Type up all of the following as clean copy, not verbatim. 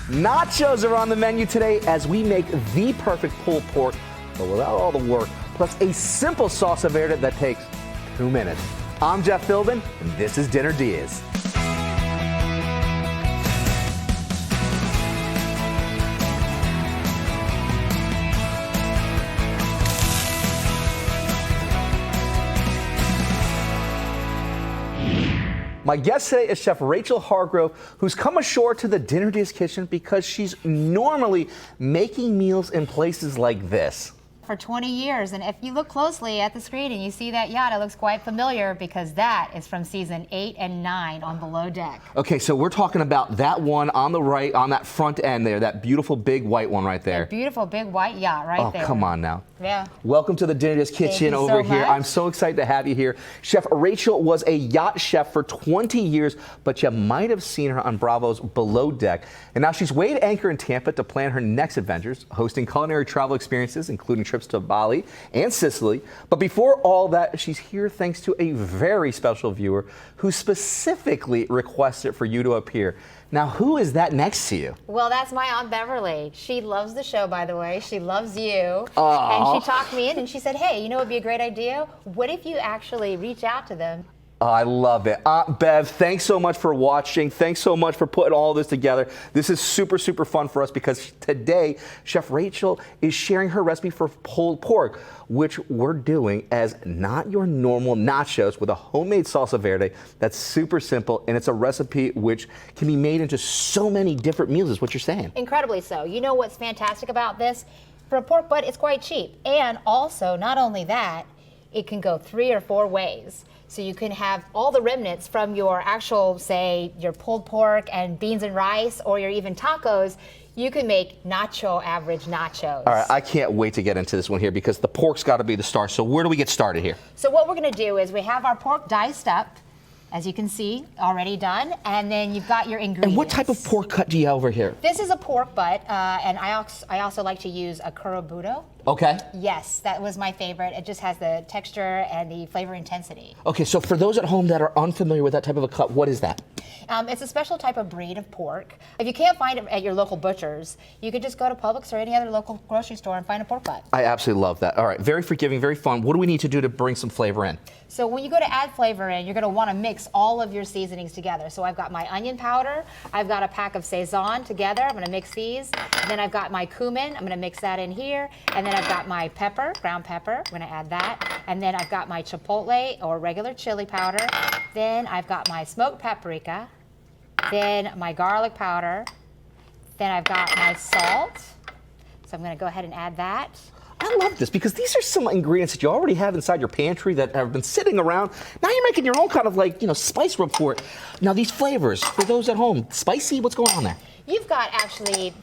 Nachos are on the menu today as we make the perfect pulled pork, but without all the work, plus a simple salsa verde that takes 2 minutes. I'm Jeff Philbin, and this is Dinner DeeAs. My guest today is Chef Rachel Hargrove, who's come ashore to the Dinner DeeAs kitchen because she's normally making meals in places like this. For 20 years, and if you look closely at the screen and you see that yacht, it looks quite familiar because that is from season 8 and 9 on Below Deck. Okay, so we're talking about that one on the right, on that front end there, that beautiful big white one right there. That beautiful big white yacht right there. Oh, come on now. Yeah. Welcome to the Dinner DeeAs kitchen over here. I'm so excited to have you here. Chef Rachel was a yacht chef for 20 years, but you might have seen her on Bravo's Below Deck. And now she's weighed anchor in Tampa to plan her next adventures, hosting culinary travel experiences, including trips to Bali and Sicily. But before all that, she's here thanks to a very special viewer who specifically requested for you to appear. Now, who is that next to you? Well, that's my Aunt Beverly. She loves the show, by the way. She loves you. Aww. And she talked me in and she said, hey, you know what would be a great idea? What if you actually reach out to them? Oh, I love it. Aunt Bev, thanks so much for watching. Thanks so much for putting all this together. This is super, super fun for us because today, Chef Rachel is sharing her recipe for pulled pork, which we're doing as Not Your Normal Nachos with a homemade salsa verde that's super simple, and it's a recipe which can be made into so many different meals, is what you're saying. Incredibly so. You know what's fantastic about this? For a pork butt, it's quite cheap. And also, not only that, it can go 3 or 4 ways. So you can have all the remnants from your actual, say, your pulled pork and beans and rice, or your even tacos. You can make nacho average nachos. All right, I can't wait to get into this one here because the pork's got to be the star. So where do we get started here? So what we're going to do is we have our pork diced up, as you can see, already done, and then you've got your ingredients. And what type of pork cut do you have over here? This is a pork butt, and I also like to use a curabudo. Okay. Yes, that was my favorite. It just has the texture and the flavor intensity. Okay, so for those at home that are unfamiliar with that type of a cut, what is that? It's a special type of breed of pork. If you can't find it at your local butcher's, you could just go to Publix or any other local grocery store and find a pork butt. I absolutely love that. All right, very forgiving, very fun. What do we need to do to bring some flavor in? So when you go to add flavor in, you're going to want to mix all of your seasonings together. So I've got my onion powder, I've got a pack of Sazon together, I'm going to mix these. And then I've got my cumin, I'm going to mix that in here. And then I've got my pepper, ground pepper, I'm going to add that. And then I've got my chipotle or regular chili powder. Then I've got my smoked paprika. Then my garlic powder. Then I've got my salt. So I'm going to go ahead and add that. I love this because these are some ingredients that you already have inside your pantry that have been sitting around. Now you're making your own kind of spice rub for it. Now these flavors, for those at home, spicy, what's going on there? You've got actually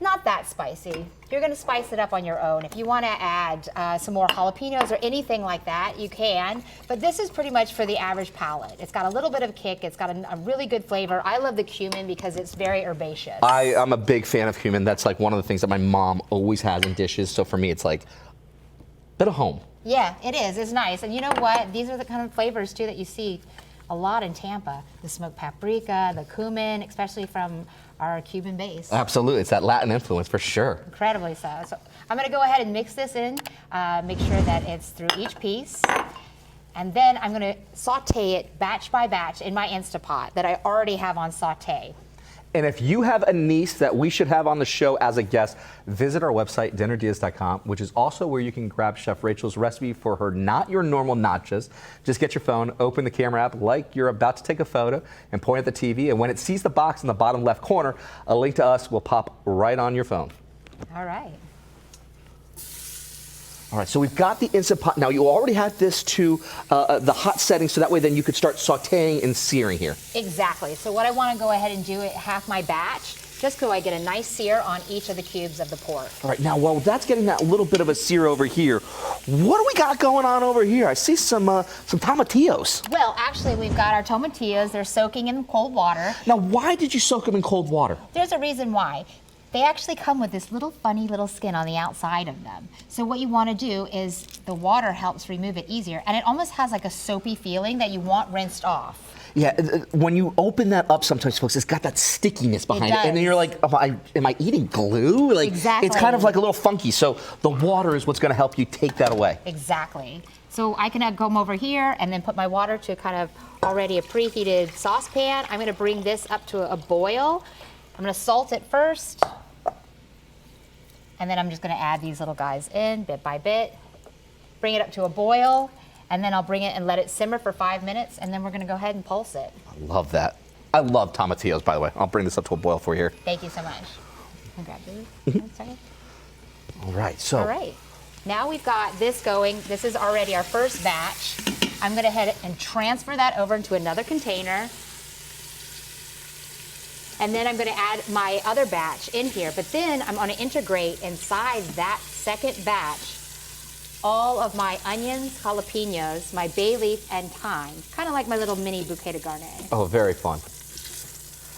not that spicy. You're going to spice it up on your own. If you want to add some more jalapenos or anything like that, you can. But this is pretty much for the average palate. It's got a little bit of kick. It's got a really good flavor. I love the cumin because it's very herbaceous. I'm a big fan of cumin. That's like one of the things that my mom always has in dishes. So for me, it's like a bit of home. Yeah, it is. It's nice. And you know what? These are the kind of flavors, too, that you see a lot in Tampa. The smoked paprika, the cumin, especially from our Cuban base. Absolutely. It's that Latin influence for sure. Incredibly so. So I'm going to go ahead and mix this in, make sure that it's through each piece. And then I'm going to saute it batch by batch in my Instapot that I already have on saute. And if you have a niece that we should have on the show as a guest, visit our website, dinnerdeeas.com, which is also where you can grab Chef Rachel's recipe for her Not Your Normal Nachos. Just get your phone, open the camera app like you're about to take a photo, and point at the TV. And when it sees the box in the bottom left corner, a link to us will pop right on your phone. All right. All right, so we've got the Instant Pot. Now, you already had this to the hot setting, so that way then you could start sauteing and searing here. Exactly. So what I want to go ahead and do is half my batch, just so I get a nice sear on each of the cubes of the pork. All right, now, while that's getting that little bit of a sear over here, what do we got going on over here? I see some tomatillos. Well, actually, we've got our tomatillos. They're soaking in cold water. Now, why did you soak them in cold water? There's a reason why. They actually come with this little funny little skin on the outside of them. So what you want to do is the water helps remove it easier, and it almost has like a soapy feeling that you want rinsed off. Yeah, when you open that up sometimes, folks, it's got that stickiness behind it. And then you're like, am I eating glue? Like, exactly. It's kind of like a little funky. So the water is what's going to help you take that away. Exactly. So I can come over here and then put my water to kind of already a preheated saucepan. I'm going to bring this up to a boil. I'm going to salt it first. And then I'm just going to add these little guys in bit by bit. Bring it up to a boil. And then I'll bring it and let it simmer for 5 minutes. And then we're going to go ahead and pulse it. I love that. I love tomatillos, by the way. I'll bring this up to a boil for you here. Thank you so much. Can I grab this? 1 second. All right. So. All right. Now we've got this going. This is already our first batch. I'm going to head and transfer that over into another container. And then I'm going to add my other batch in here. But then I'm going to integrate inside that second batch all of my onions, jalapenos, my bay leaf, and thyme. Kind of like my little mini bouquet de garnet. Oh, very fun.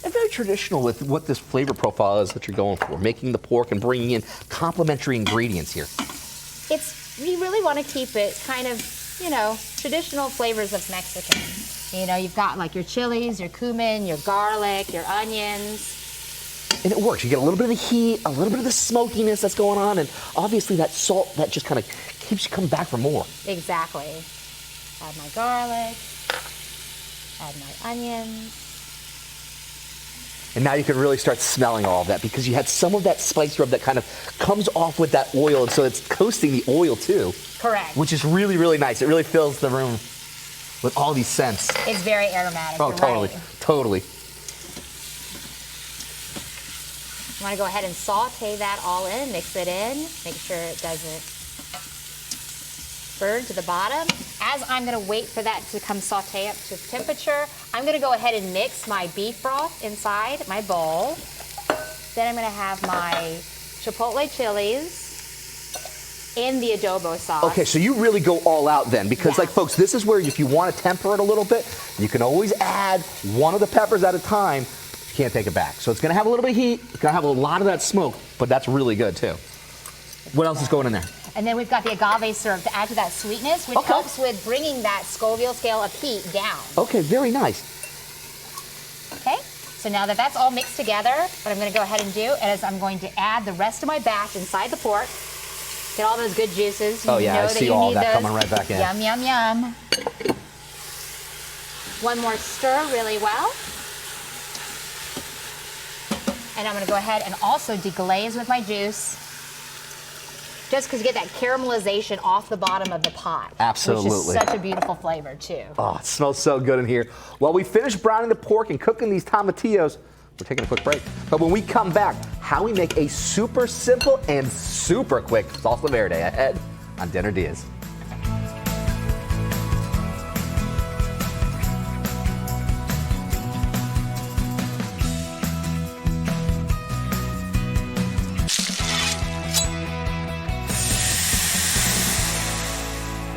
And very traditional with what this flavor profile is that you're going for, making the pork and bringing in complementary ingredients here. You really want to keep it kind of, you know, traditional flavors of Mexican. You know, you've got like your chilies, your cumin, your garlic, your onions. And it works. You get a little bit of the heat, a little bit of the smokiness that's going on, and obviously that salt that just kind of keeps you coming back for more. Exactly. Add my garlic, add my onions. And now you can really start smelling all of that because you had some of that spice rub that kind of comes off with that oil, and so it's coasting the oil too. Correct. Which is really, really nice. It really fills the room with all these scents. It's very aromatic. Oh, you're totally, right. totally. You want to go ahead and saute that all in, mix it in, make sure it doesn't burn to the bottom. As I'm going to wait for that to come saute up to temperature, I'm going to go ahead and mix my beef broth inside my bowl. Then I'm going to have my chipotle chilies in the adobo sauce. Okay, so you really go all out then, because like folks, this is where if you want to temper it a little bit, you can always add one of the peppers at a time. You can't take it back. So it's going to have a little bit of heat, it's going to have a lot of that smoke, but that's really good too. What else is going in there? And then we've got the agave syrup to add to that sweetness, which helps with bringing that Scoville scale of heat down. Okay, very nice. Okay, so now that that's all mixed together, what I'm going to go ahead and do is I'm going to add the rest of my batch inside the pork. Get all those good juices. Oh yeah, I see all that those. coming right back in. Yum, yum, yum. One more stir really well. And I'm going to go ahead and also deglaze with my juice. Just because you get that caramelization off the bottom of the pot. Absolutely. Which is such a beautiful flavor, too. Oh, it smells so good in here. While we finish browning the pork and cooking these tomatillos, we're taking a quick break. But when we come back, how we make a super simple and super quick Salsa Verde ahead on Dinner DeeAs.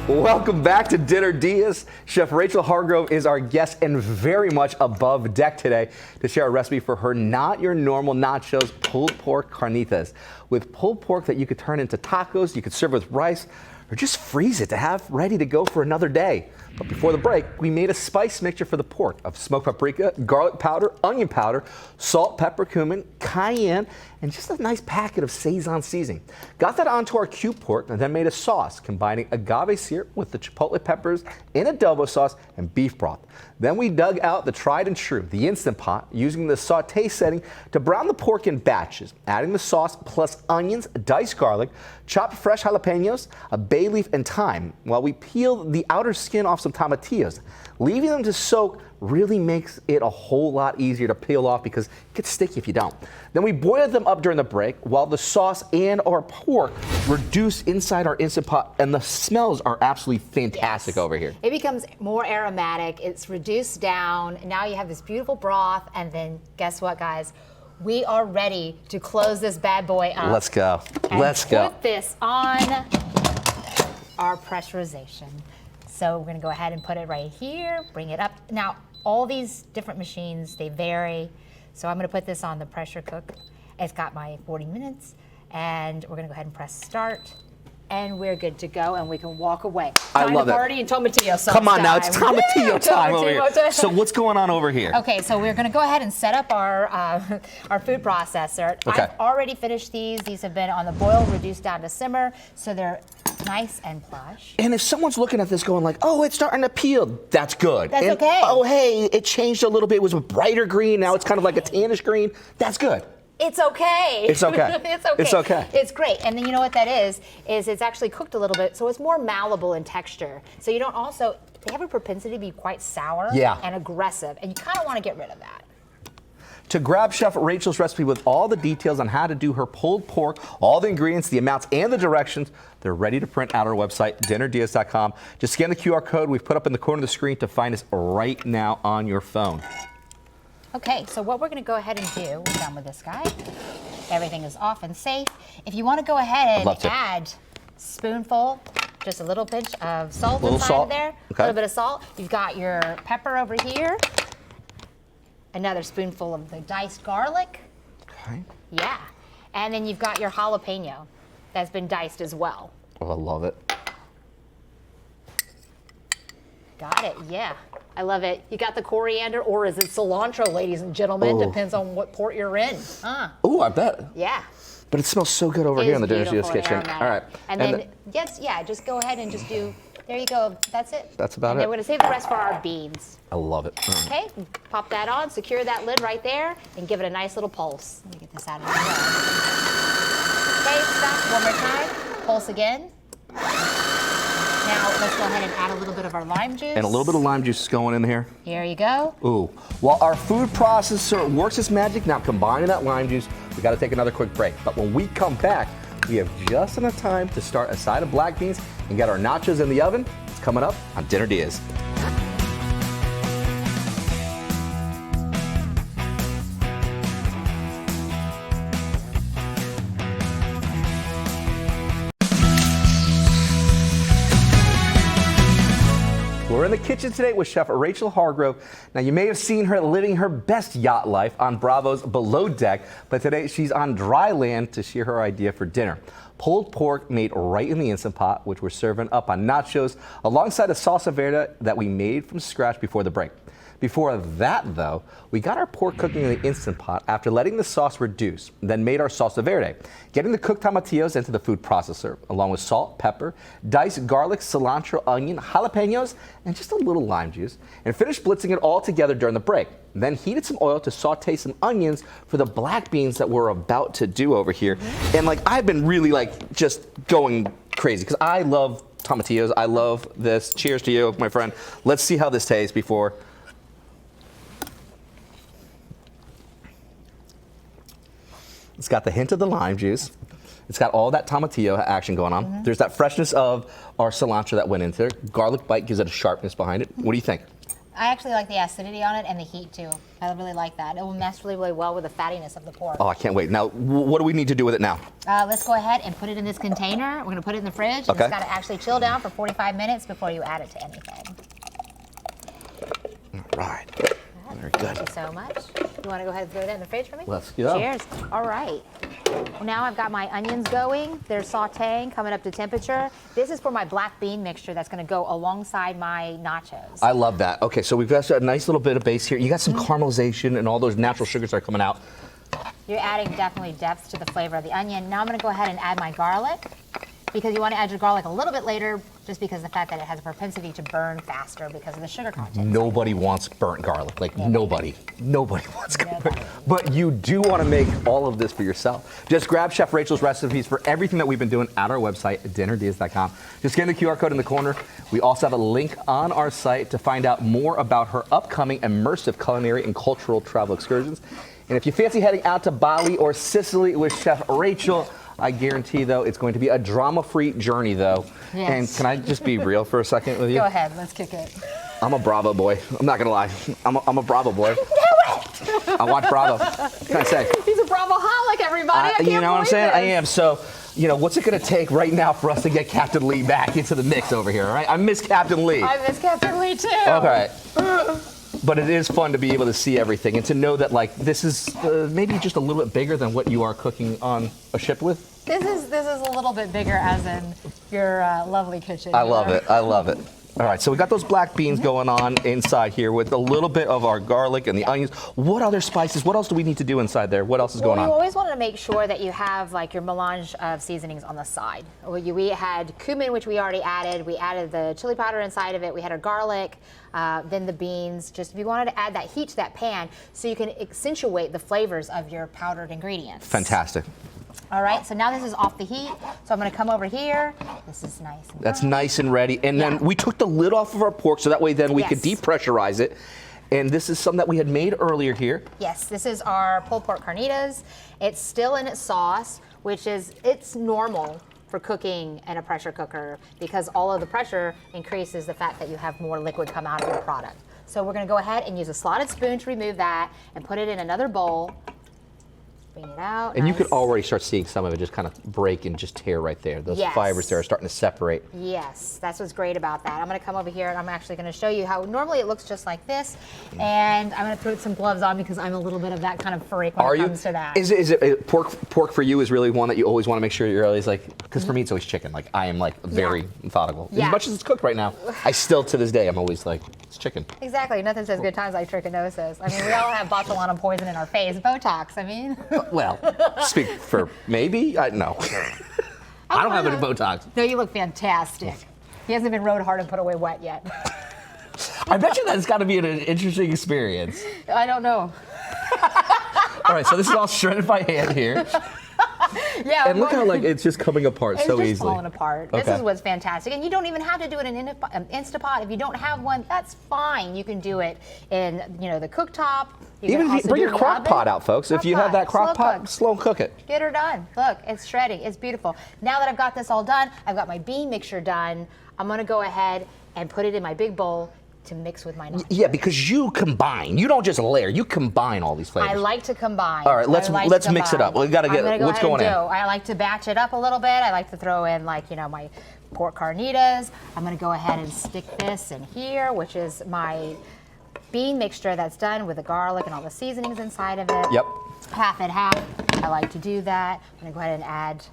Welcome back to Dinner DeeAs. Chef Rachel Hargrove is our guest and very much above deck today to share a recipe for her Not Your Normal Nachos pulled pork carnitas. With pulled pork that you could turn into tacos, you could serve with rice, or just freeze it to have ready to go for another day. But before the break, we made a spice mixture for the pork of smoked paprika, garlic powder, onion powder, salt, pepper, cumin, cayenne, and just a nice packet of Saison seasoning. Got that onto our cube pork and then made a sauce combining agave syrup with the chipotle peppers in adobo sauce and beef broth. Then we dug out the tried and true, the Instant Pot, using the saute setting to brown the pork in batches, adding the sauce plus onions, diced garlic, chopped fresh jalapenos, a bay leaf, and thyme, while we peeled the outer skin off some tomatillos. Leaving them to soak really makes it a whole lot easier to peel off because it gets sticky if you don't. Then we boiled them up during the break while the sauce and our pork reduce inside our Instant Pot, and the smells are absolutely fantastic over here. It becomes more aromatic, it's reduced down, and now you have this beautiful broth, and then guess what, guys? We are ready to close this bad boy up. Let's go. And Let's go. put this on our pressurization. So we're gonna go ahead and put it right here, bring it up. Now, all these different machines, they vary. So I'm gonna put this on the pressure cook. It's got my 40 minutes, and we're gonna go ahead and press start. and we're good to go, and we can walk away. I love it. Party and tomatillo sauce. Come on now, it's tomatillo time over here. Tomatillo. So what's going on over here? Okay, so we're gonna go ahead and set up our food processor. Okay. I've already finished these. These have been on the boil, reduced down to simmer, so they're nice and plush. And if someone's looking at this going like, oh, it's starting to peel, that's good. That's and, okay. Oh, hey, it changed a little bit. It was a brighter green. Now it's kind of like a tannish green. That's good. It's okay. It's okay. It's okay. It's okay. It's great. And then you know what that is it's actually cooked a little bit, so it's more malleable in texture. So you don't also, they have a propensity to be quite sour and aggressive, and you kind of want to get rid of that. To grab Chef Rachel's recipe with all the details on how to do her pulled pork, all the ingredients, the amounts, and the directions, they're ready to print out our website, dinnerdeeas.com. Just scan the QR code we've put up in the corner of the screen to find us right now on your phone. Okay, so what we're going to go ahead and do, we're done with this guy. Everything is off and safe. If you want to go ahead and add spoonful, just a little pinch of salt inside of there, a little bit of salt. You've got your pepper over here. Another spoonful of the diced garlic. Okay. Yeah. And then you've got your jalapeno that's been diced as well. Oh, I love it. Got it, yeah. I love it. You got the coriander, or is it cilantro, ladies and gentlemen? Ooh. Depends on what port you're in. Ooh, I bet. Yeah. But it smells so good over here in the Dinner DeeAs kitchen. All right. And then, just go ahead and just do, there you go. That's it. That's about and it. then we're going to save the rest for our beans. I love it. Okay, pop that on, secure that lid right there, and give it a nice little pulse. Let me get this out of the way. Okay, stop, one more time. Pulse again. Now, let's go ahead and add a little bit of our lime juice. And a little bit of lime juice is going in here. Here you go. Ooh. While our food processor works its magic, now combining that lime juice, we got to take another quick break. But when we come back, we have just enough time to start a side of black beans and get our nachos in the oven. It's coming up on Dinner DeeAs. We're in the kitchen today with Chef Rachel Hargrove. Now, you may have seen her living her best yacht life on Bravo's Below Deck, but today she's on dry land to share her idea for dinner. Pulled pork made right in the Instant Pot, which we're serving up on nachos, alongside a salsa verde that we made from scratch before the break. Before that, though, we got our pork cooking in the Instant Pot after letting the sauce reduce, then made our salsa verde, getting the cooked tomatillos into the food processor, along with salt, pepper, diced garlic, cilantro, onion, jalapenos, and just a little lime juice, and finished blitzing it all together during the break. Then heated some oil to saute some onions for the black beans that we're about to do over here. And I've been really just going crazy because I love tomatillos. I love this. Cheers to you, my friend. Let's see how this tastes before. It's got the hint of the lime juice. It's got all that tomatillo action going on. There's that freshness of our cilantro that went into it. Garlic bite gives it a sharpness behind it. What do you think? I actually like the acidity on it and the heat too. I really like that. It will mesh really, really well with the fattiness of the pork. Oh, I can't wait. Now, what do we need to do with it now? Let's go ahead and put it in this container. We're going to put it in the fridge. Okay. It's got to actually chill down for 45 minutes before you add it to anything. All right. Very good. Thank you so much. You want to go ahead and throw that in the fridge for me? Let's go. Cheers. All right. Well, now I've got my onions going. They're sauteing, coming up to temperature. This is for my black bean mixture that's going to go alongside my nachos. I love that. Okay, so we've got a nice little bit of base here. You got some caramelization and all those natural sugars that are coming out. You're adding definitely depth to the flavor of the onion. Now I'm going to go ahead and add my garlic, because you want to add your garlic a little bit later, just because of the fact that it has a propensity to burn faster because of the sugar content. Nobody wants burnt garlic. Nobody wants garlic. But you do want to make all of this for yourself. Just grab Chef Rachel's recipes for everything that we've been doing at our website, dinnerdeeas.com. Just scan the QR code in the corner. We also have a link on our site to find out more about her upcoming immersive culinary and cultural travel excursions. And if you fancy heading out to Bali or Sicily with Chef Rachel, I guarantee, though, it's going to be a drama-free journey, though. Yes. And can I just be real for a second with you? Go ahead, let's kick it. I'm a Bravo boy. I'm not gonna lie. I'm a Bravo boy. I watch Bravo. What can I say? He's a Bravo-holic, everybody. I can't you know what I'm saying? believe I this. am. So, what's it gonna take right now for us to get Captain Lee back into the mix over here? All right? I miss Captain Lee. I miss Captain Lee too. Okay. But it is fun to be able to see everything and to know that like this is maybe just a little bit bigger than what you are cooking on a ship with. This is a little bit bigger, as in your lovely kitchen. I love it. I love it. All right, so we got those black beans going on inside here with a little bit of our garlic and the onions. What other spices? What else do we need to do inside there? What else is going on? You always want to make sure that you have like your melange of seasonings on the side. We had cumin, which we already added. We added the chili powder inside of it. We had our garlic, then the beans. Just if you wanted to add that heat to that pan so you can accentuate the flavors of your powdered ingredients. Fantastic. All right, so now this is off the heat. So I'm gonna come over here. This is nice and That's done. nice and ready. And then we took the lid off of our pork so that way then we could Yes. depressurize it. And this is something that we had made earlier here. Yes, this is our pulled pork carnitas. It's still in its sauce, which is, it's normal for cooking in a pressure cooker because all of the pressure increases the fact that you have more liquid come out of your product. So we're gonna go ahead and use a slotted spoon to remove that and put it in another bowl. Bring it out. And you could nice. already start seeing some of it just kind of break and just tear right there. Those Yes. fibers there are starting to separate. Yes, that's what's great about that. I'm gonna come over here and I'm actually gonna show you how normally it looks just like this. And I'm gonna put some gloves on because I'm a little bit of that kind of freak when it comes to that. Is it pork for you is really one that you always want to make sure you're always like, because for me it's always chicken. Like I am like very methodical. Yeah. As much as it's cooked right now, I still to this day I'm always like, it's chicken. Exactly, nothing says good times like trichinosis. I mean, we all have botulinum poison in our face, Botox, I mean. Well, speak for maybe? No. I don't have any Botox. No, you look fantastic. He hasn't been rode hard and put away wet yet. I bet you that's got to be an interesting experience. I don't know. All right, so this is all shredded by hand here. Yeah. And look how like it's just coming apart It's so just easily. falling apart. This is what's fantastic. And you don't even have to do it in an Instapot. If you don't have one, that's fine. You can do it in, the cooktop. You Even can if also you bring do your it in the crock oven. pot out, folks. If you have that crock slow pot, cook. slow cook it. Get her done. Look, it's shredding. It's beautiful. Now that I've got this all done, I've got my bean mixture done. I'm going to go ahead and put it in my big bowl to mix with my nachos. Yeah, because you combine. You don't just layer. You combine all these flavors. I like to combine. All right, let's mix it up. We got to get what's going in. I like to batch it up a little bit. I like to throw in my pork carnitas. I'm going to go ahead and stick this in here, which is my bean mixture that's done with the garlic and all the seasonings inside of it. Yep. Half and half. I like to do that. I'm going to go ahead and add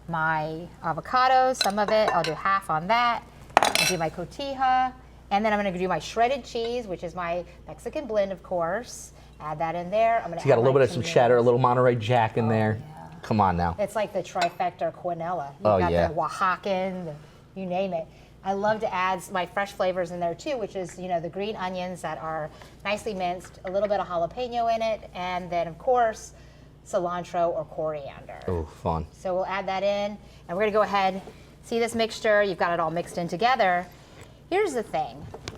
my avocado, some of it. I'll do half on that. I'll do my cotija. And then I'm going to do my shredded cheese, which is my Mexican blend, of course. Add that in there. I'm going to You got a little bit of some cheddar, a little Monterey Jack in there. Yeah. Come on now. It's like the trifecta quinella. You've Oh, got yeah. the Oaxacan, you name it. I love to add my fresh flavors in there too, which is, the green onions that are nicely minced, a little bit of jalapeno in it, and then, of course, cilantro or coriander. Oh, fun. So we'll add that in, and we're gonna go ahead, see this mixture, you've got it all mixed in together. Here's the thing,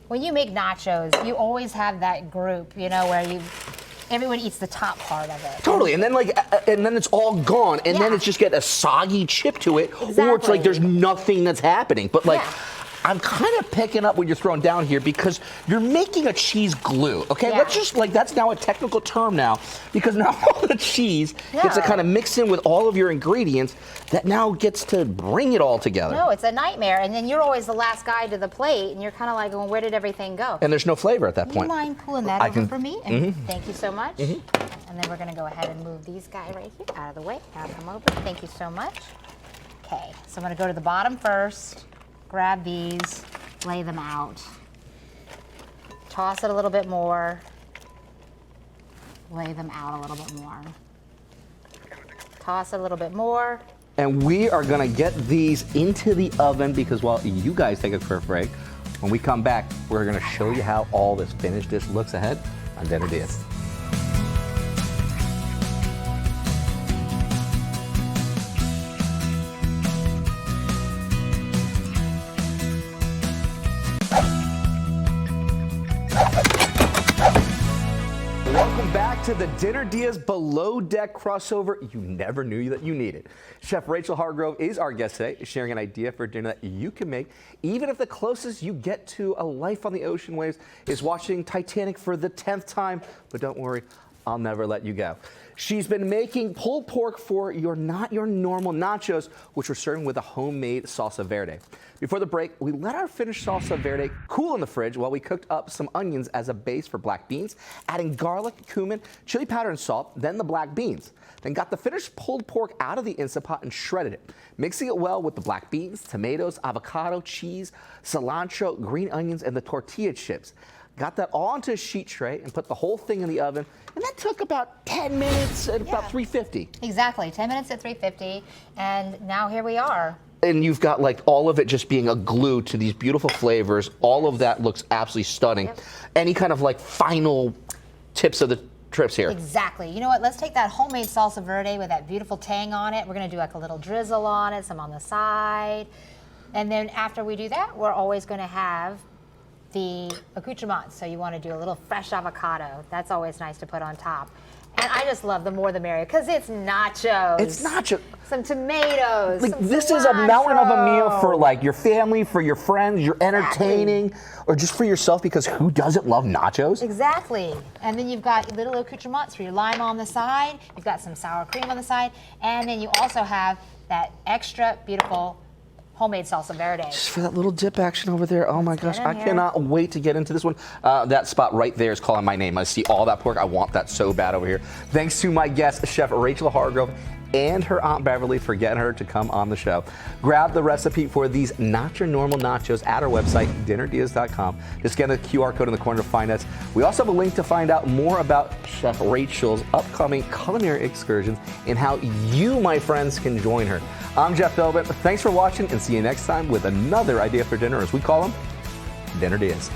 when you make nachos, you always have that group, where everyone eats the top part of it. Totally, and then and then it's all gone, and then Yeah. it's just get a soggy chip to it, or it's Exactly. like there's nothing that's happening. But like, Yeah. I'm kind of picking up what you're throwing down here because you're making a cheese glue. Okay, Yeah. let's just that's now a technical term now because now all the cheese gets to Yeah. kind of mix in with all of your ingredients that now gets to bring it all together. No, it's a nightmare, and then you're always the last guy to the plate, and you're kind of like, well, where did everything go? And there's no flavor at that Do you point. mind pulling that I over can- for me? And thank you so much. And then we're gonna go ahead and move these guys right here out of the way. Now come over. Thank you so much. Okay, so I'm gonna go to the bottom first, grab these, lay them out, toss it a little bit more, lay them out a little bit more, toss it a little bit more. And we are gonna get these into the oven because while you guys take a quick break, when we come back, we're gonna show you how all this finished dish looks ahead on Dinner DeeAs. Welcome back to the Dinner DeeAs Below Deck crossover you never knew that you needed. Chef Rachel Hargrove is our guest today, sharing an idea for dinner that you can make, even if the closest you get to a life on the ocean waves is watching Titanic for the 10th time. But don't worry, I'll never let you go. She's been making pulled pork for your Not Your Normal Nachos, which we're serving with a homemade Salsa Verde. Before the break, we let our finished Salsa Verde cool in the fridge while we cooked up some onions as a base for black beans, adding garlic, cumin, chili powder, and salt, then the black beans. Then got the finished pulled pork out of the Instant Pot and shredded it, mixing it well with the black beans, tomatoes, avocado, cheese, cilantro, green onions, and the tortilla chips. Got that all onto a sheet tray and put the whole thing in the oven, and that took about 10 minutes at about 350. Exactly, 10 minutes at 350, and now here we are. And you've got like all of it just being a glue to these beautiful flavors. All of that looks absolutely stunning. Yep. Any kind of like final tips of the trips here? Exactly. You know what? Let's take that homemade salsa verde with that beautiful tang on it. We're going to do like a little drizzle on it, some on the side. And then after we do that, we're always going to have the accoutrements. So you want to do a little fresh avocado. That's always nice to put on top. And I just love the more the merrier because it's nachos. It's nachos. Some tomatoes. Like some this is a mountain of a meal for cilantro. like your family, for your friends, you're entertaining, or just for yourself because who doesn't love nachos? Exactly. And then you've got little accoutrements for your lime on the side. You've got some sour cream on the side. And then you also have that extra beautiful homemade salsa verde. Just for that little dip action over there. Oh my gosh, I here. cannot wait to get into this one. That spot right there is calling my name. I see all that pork. I want that so bad over here. Thanks to my guest, Chef Rachel Hargrove, and her Aunt Beverly for getting her to come on the show. Grab the recipe for these Not Your Normal Nachos at our website, dinnerdeas.com. Just scan the QR code in the corner to find us. We also have a link to find out more about Chef Rachel's upcoming culinary excursions and how you, my friends, can join her. I'm Jeff Philbin. Thanks for watching and see you next time with another idea for dinner, as we call them, Dinner Deas.